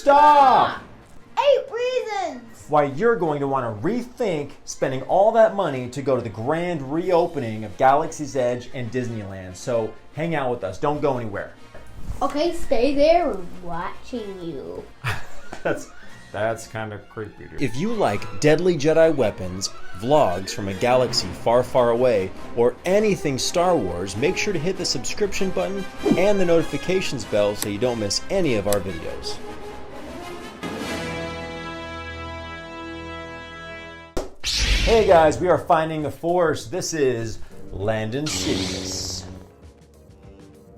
Stop! 8 reasons Why you're going to want to rethink spending all that money to go to the grand reopening of Galaxy's Edge and Disneyland. So hang out with us. Don't go anywhere. Okay, stay there. We're watching you. That's kind of creepy, dude. If you like deadly Jedi weapons, vlogs from a galaxy far, far away, or anything Star Wars, make sure to hit the subscription button and the notifications bell so you don't miss any of our videos. Hey guys, we are finding the Force. This is Landon Sidious.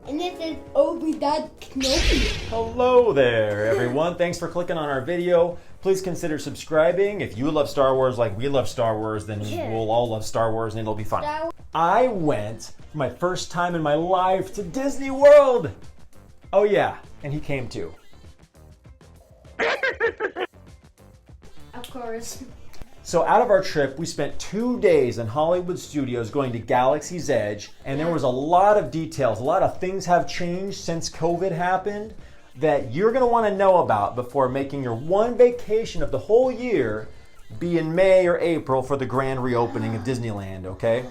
And this is Obi-Wan Kenobi. Hello there, everyone. Thanks for clicking on our video. Please consider subscribing. If you love Star Wars like we love Star Wars, then we'll all love Star Wars and it'll be fun. I went for my first time in my life to Disney World. Oh yeah, and he came too. Of course. So out of our trip, we spent 2 days in Hollywood Studios going to Galaxy's Edge, and there was a lot of details. A lot of things have changed since COVID happened that you're going to want to know about before making your one vacation of the whole year be in May or April for the grand reopening of Disneyland, okay?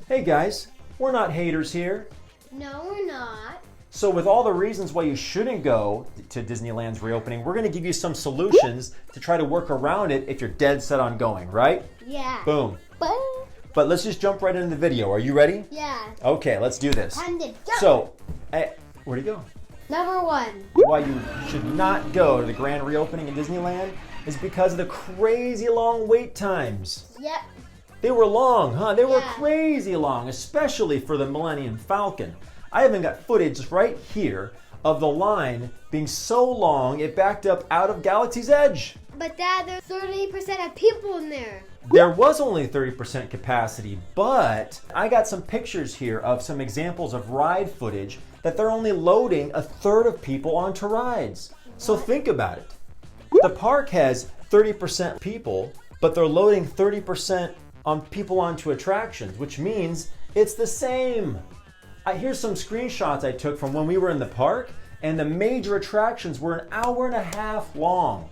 Hey guys, we're not haters here. No, we're not. So with all the reasons why you shouldn't go to Disneyland's reopening, we're going to give you some solutions to try to work around it if you're dead set on going, right? Yeah. Boom. But But let's just jump right into the video. Are you ready? yeah. Okay, let's do this. Time to jump. So, where'd he go? Number 1. Why you should not go to the grand reopening in Disneyland is because of the crazy long wait times. Yep. They were long, huh? They were Yeah. crazy long, especially for the Millennium Falcon. I even got footage right here of the line being so long it backed up out of Galaxy's Edge. But Dad, there's 30% of people in there. There was only 30% capacity, but I got some pictures here of some examples of ride footage that they're only loading a third of people onto rides. So think about it. The park has 30% people, but they're loading 30% on people onto attractions, which means it's the same. Here's some screenshots I took from when we were in the park, and the major attractions were an hour and a half long.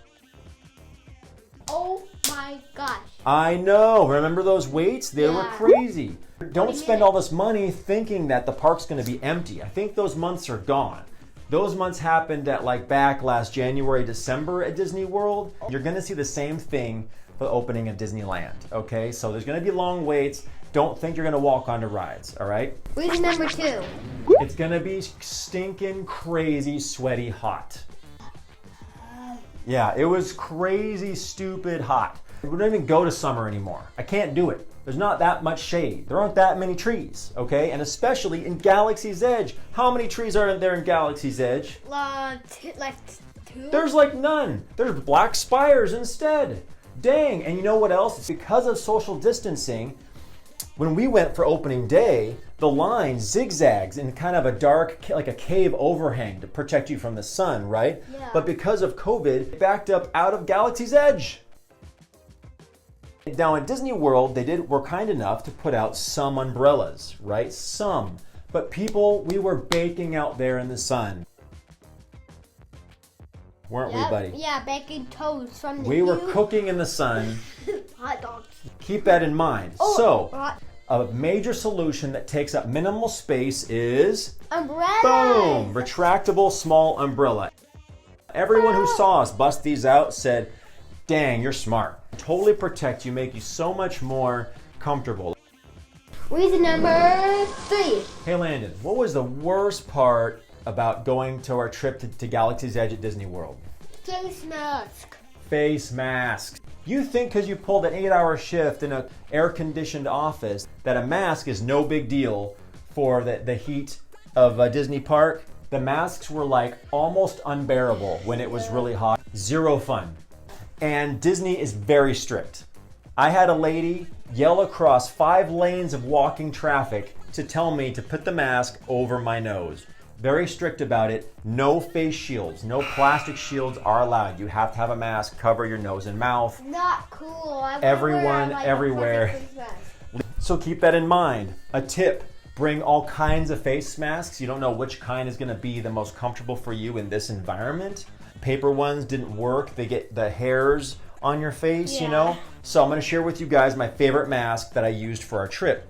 Oh my gosh. I know. Remember those waits? They were Yeah. crazy. Don't spend all this money thinking that the park's going to be empty. I think those months are gone. Those months happened at back last January, December at Disney World. You're going to see the same thing for the opening of Disneyland, okay? So there's going to be long waits. Don't think you're going to walk onto rides, all right? Reason number 2. It's going to be stinking crazy, sweaty, hot. Yeah, it was crazy, stupid hot. We don't even go to summer anymore. I can't do it. There's not that much shade. There aren't that many trees, okay? And especially in Galaxy's Edge. How many trees are there in Galaxy's Edge? Like 2? There's none. There's black spires instead. Dang, and you know what else? It's because of social distancing. When we went for opening day, the line zigzags in kind of a dark, like a cave overhang to protect you from the sun, right? Yeah. But because of COVID, it backed up out of Galaxy's Edge. Now at Disney World, were kind enough to put out some umbrellas, right? Some. But people, we were baking out there in the sun. Weren't we, buddy? Yeah, baking toast from the We were new cooking in the sun. hot dogs. Keep that in mind. Oh, So, hot a major solution that takes up minimal space is, umbrella. boom, retractable small umbrella. Everyone who saw us bust these out said, dang, you're smart. Totally protect you, make you so much more comfortable. Reason number 3. Hey Landon, what was the worst part about going to our trip to Galaxy's Edge at Disney World? Face mask. Face masks. You think because you pulled an 8-hour shift in an air-conditioned office that a mask is no big deal for the heat of a Disney park? The masks were almost unbearable when it was really hot. Zero fun. And Disney is very strict. I had a lady yell across 5 lanes of walking traffic to tell me to put the mask over my nose. Very strict about it. No face shields, no plastic shields are allowed. You have to have a mask, cover your nose and mouth. Not cool. Everyone, everywhere. So keep that in mind. A tip, bring all kinds of face masks. You don't know which kind is gonna be the most comfortable for you in this environment. paper ones didn't work. They get the hairs on your face, you Yeah. know? So I'm gonna share with you guys my favorite mask that I used for our trip.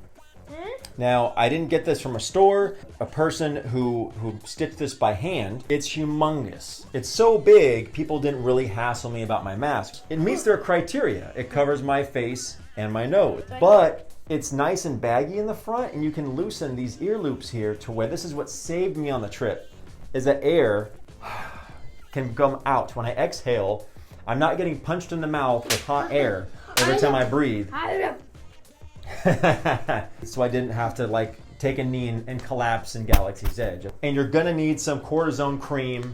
Now, I didn't get this from a store. A person who stitched this by hand. It's humongous. It's so big, people didn't really hassle me about my mask. It meets their criteria. It covers my face and my nose. But it's nice and baggy in the front, and you can loosen these ear loops here to where this is what saved me on the trip, is that air can come out. When I exhale, I'm not getting punched in the mouth with hot air every time I breathe. So I didn't have to like take a knee and collapse in Galaxy's Edge. And you're gonna need some cortisone cream,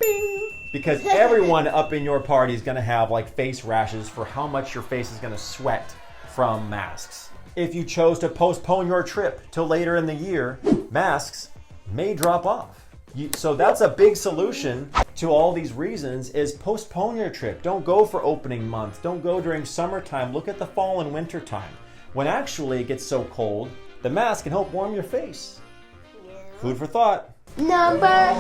bing, because everyone up in your party is gonna have like face rashes for how much your face is gonna sweat from masks. If you chose to postpone your trip till later in the year, masks may drop off. So that's a big solution to all these reasons, is postpone your trip. Don't go for opening month. Don't go during summertime. Look at the fall and winter time. When actually it gets so cold, the mask can help warm your face. Food for thought. Number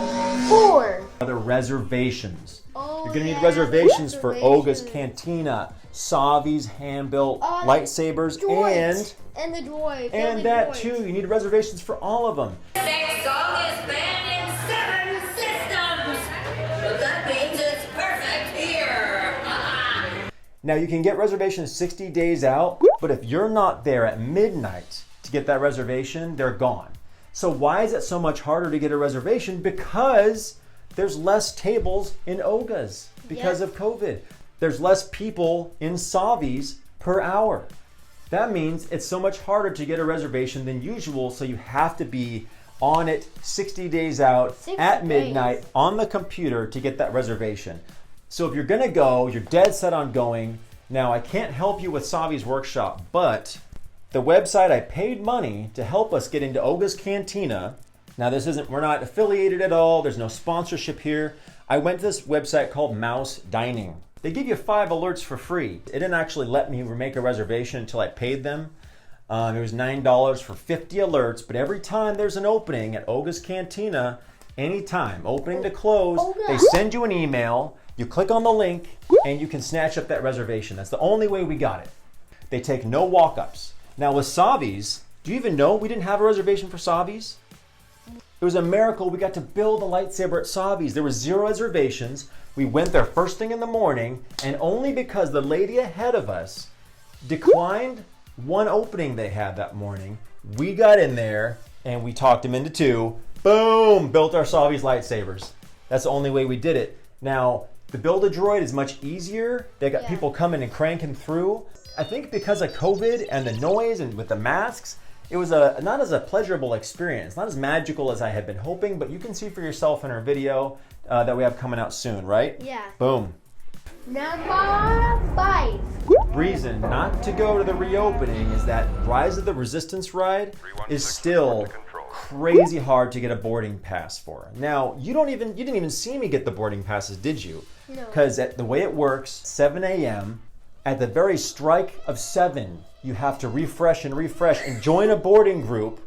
4. Other reservations. Oh, You're gonna need yeah, reservations for Oga's reservations. Cantina, Savi's hand-built Oh, lightsabers, and the droid. and that too. You need reservations for all of them. Next song is banned in 7 systems. But that means it's perfect here. Now you can get reservations 60 days out, but if you're not there at midnight to get that reservation, they're gone. So why is it so much harder to get a reservation? Because there's less tables in Oga's because of COVID. There's less people in Savi's per hour. That means it's so much harder to get a reservation than usual, so you have to be on it 60 days out 60 at midnight days. on the computer to get that reservation. So if you're gonna go, you're dead set on going. Now I can't help you with Savi's workshop, but the website I paid money to help us get into Oga's Cantina. Now we're not affiliated at all. There's no sponsorship here. I went to this website called Mouse Dining. They give you 5 alerts for free. It didn't actually let me make a reservation until I paid them. It was $9 for 50 alerts, but every time there's an opening at Oga's Cantina, anytime, opening to close, they send you an email. You click on the link and you can snatch up that reservation. That's the only way we got it. They take no walk-ups. Now with Savi's, do you even know we didn't have a reservation for Savi's? It was a miracle we got to build a lightsaber at Savi's. There were 0 reservations. We went there first thing in the morning, and only because the lady ahead of us declined one opening they had that morning, we got in there and we talked them into 2. Boom! Built our Savi's lightsabers. That's the only way we did it. Now, the Build-A-Droid is much easier. They got people coming and cranking through. I think because of COVID and the noise and with the masks, it was not as a pleasurable experience, not as magical as I had been hoping, but you can see for yourself in our video that we have coming out soon, right? Yeah. Boom. Number 5. Reason not to go to the reopening is that Rise of the Resistance ride is still crazy hard to get a boarding pass for. Now, you didn't even see me get the boarding passes, did you? No. Because the way it works, 7 a.m., at the very strike of 7, you have to refresh and join a boarding group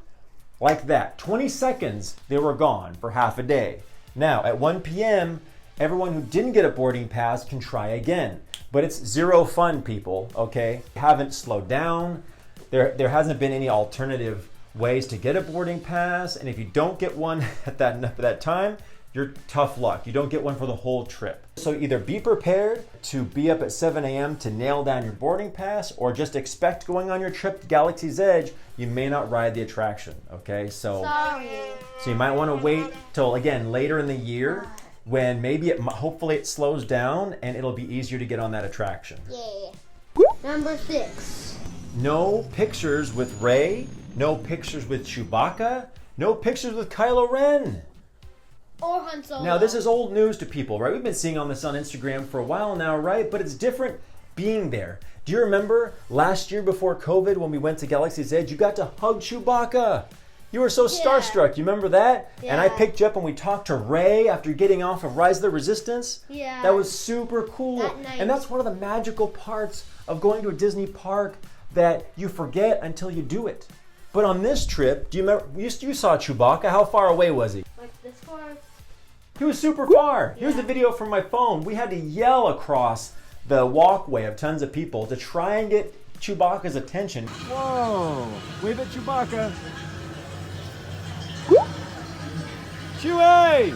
like that. 20 seconds, they were gone for half a day. Now, at 1 p.m., everyone who didn't get a boarding pass can try again. But it's 0 fun, people, okay? Haven't slowed down. There hasn't been any alternative ways to get a boarding pass, and if you don't get one at that time, you're tough luck. You don't get one for the whole trip. So either be prepared to be up at 7 a.m. to nail down your boarding pass, or just expect going on your trip to Galaxy's Edge, you may not ride the attraction, okay? So you might want to wait till, again, later in the year, when maybe hopefully it slows down and it'll be easier to get on that attraction. Yeah. Number 6. No pictures with Rey, no pictures with Chewbacca, no pictures with Kylo Ren. Or Han Solo. Now, this is old news to people, right? We've been seeing on this on Instagram for a while now, right? But it's different being there. Do you remember last year before COVID when we went to Galaxy's Edge, you got to hug Chewbacca? You were so starstruck. You remember that? Yeah. And I picked you up and we talked to Rey after getting off of Rise of the Resistance. Yeah. That was super cool. That night. And that's one of the magical parts of going to a Disney park that you forget until you do it. But on this trip, do you remember, you saw Chewbacca? How far away was he? Like this far? He was super far. Here's the video from my phone. We had to yell across the walkway of tons of people to try and get Chewbacca's attention. Whoa, wave at Chewbacca. Chewie!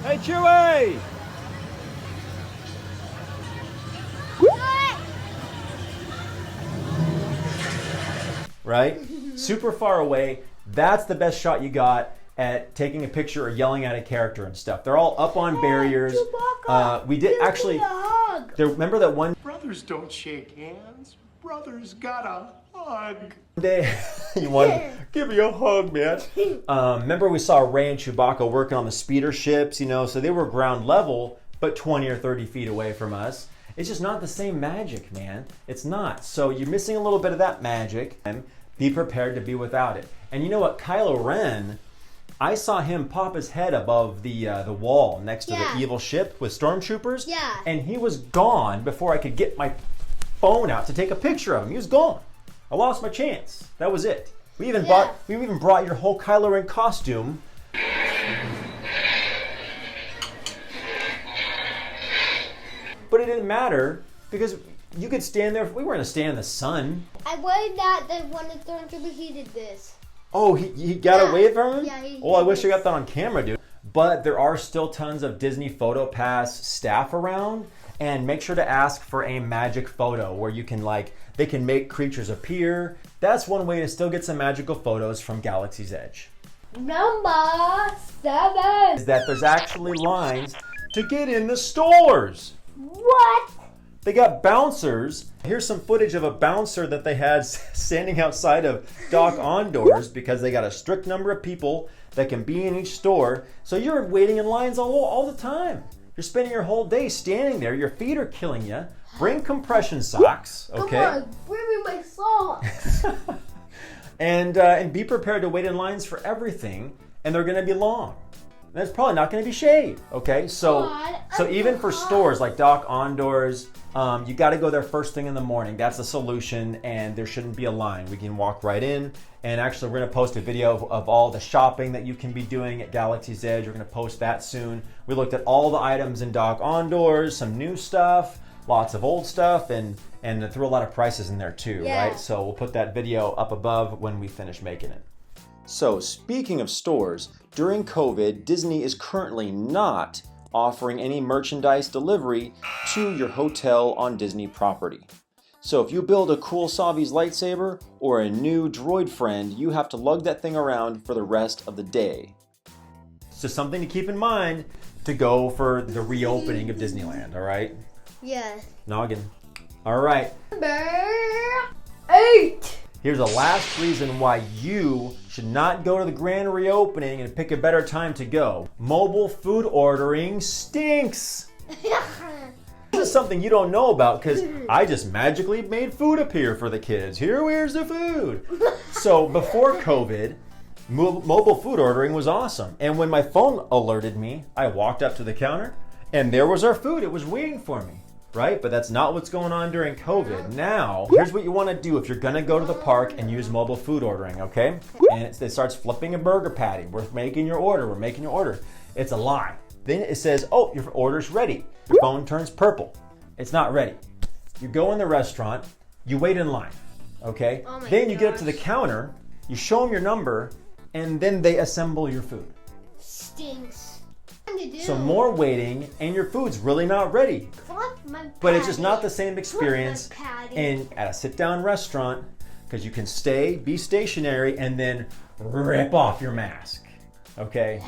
Hey, Chewie! Right? Super far away. That's the best shot you got at taking a picture or yelling at a character and stuff. They're all up on barriers. We did actually. Remember that one Brothers don't shake hands. Brothers gotta hug. day you wanted give me a hug, man. Remember we saw Ray and Chewbacca working on the speeder ships, you know, so they were ground level, but 20 or 30 feet away from us. It's just not the same magic, man. It's not. So you're missing a little bit of that magic, and be prepared to be without it. And you know what, Kylo Ren, I saw him pop his head above the wall next to the evil ship with stormtroopers. Yeah. And he was gone before I could get my phone out to take a picture of him. He was gone. I lost my chance. That was it. We even brought your whole Kylo Ren costume. But it didn't matter because you could stand there. We weren't going to stand in the sun. I worried that the one of the stormtroopers, he did this. Oh, he got away from him? Yeah, he Oh, I wish I did got that on camera, dude. But there are still tons of Disney Photo Pass staff around. And make sure to ask for a magic photo where you can they can make creatures appear. That's one way to still get some magical photos from Galaxy's Edge. Number 7. Is that there's actually lines to get in the stores. What? They got bouncers. Here's some footage of a bouncer that they had standing outside of Doc Ondor's because they got a strict number of people that can be in each store. So you're waiting in lines all the time. You're spending your whole day standing there. Your feet are killing you. Bring compression socks, okay? Come on, bring me my socks. And be prepared to wait in lines for everything, and they're going to be long. That's probably not going to be shade, okay? So even for stores like Doc Ondor's, you got to go there first thing in the morning. That's the solution, and there shouldn't be a line. We can walk right in. And actually, we're going to post a video of all the shopping that you can be doing at Galaxy's Edge. We're going to post that soon. We looked at all the items in Doc Ondor's, some new stuff, lots of old stuff, and threw a lot of prices in there too, right? So we'll put that video up above when we finish making it. So speaking of stores, during COVID, Disney is currently not offering any merchandise delivery to your hotel on Disney property. So if you build a cool Savi's lightsaber or a new droid friend, you have to lug that thing around for the rest of the day. So something to keep in mind to go for the reopening of Disneyland, all right? Yeah. Noggin. All right. Number 8. Here's the last reason why you should not go to the grand reopening and pick a better time to go. Mobile food ordering stinks. This is something you don't know about because I just magically made food appear for the kids. Here's the food. So before COVID, mobile food ordering was awesome. And when my phone alerted me, I walked up to the counter and there was our food. It was waiting for me, right? But that's not what's going on during COVID. Now, here's what you want to do if you're going to go to the park and use mobile food ordering, okay? And it starts flipping a burger patty. We're making your order. It's a lie. Then it says, oh, your order's ready. Your phone turns purple. It's not ready. You go in the restaurant, you wait in line, okay? Then you get up to the counter, you show them your number, and then they assemble your food. Stinks. So more waiting, and your food's really not ready. But it's just not the same experience at a sit-down restaurant because you can be stationary, and then rip off your mask, okay?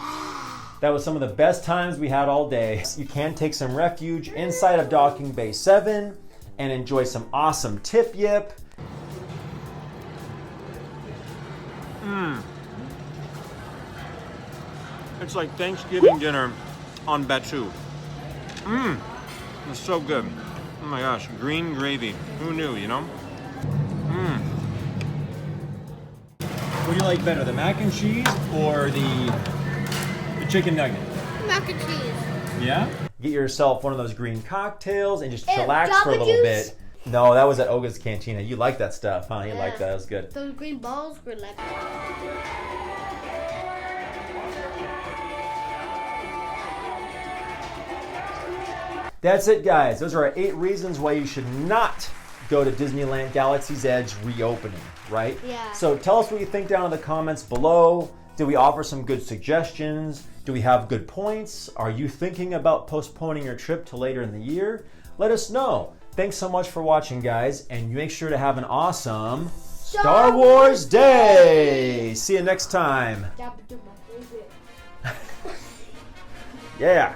That was some of the best times we had all day. You can take some refuge inside of Docking Bay 7 and enjoy some awesome tip yip. It's like Thanksgiving dinner on Batu. It's so good. Oh my gosh, green gravy. Who knew, you know? What do you like better, the mac and cheese or the chicken nugget? Mac and cheese. Yeah? Get yourself one of those green cocktails and just chillax Jamba for a little Juice? bit. No, that was at Oga's Cantina. You like that stuff, huh? You like that. That was good. Those green balls were like... That's it, guys. Those are our 8 reasons why you should not go to Disneyland Galaxy's Edge reopening, right? Yeah. So tell us what you think down in the comments below. Did we offer some good suggestions? Do we have good points? Are you thinking about postponing your trip to later in the year? Let us know. Thanks so much for watching, guys, and make sure to have an awesome Star Wars Day. See you next time. Yeah.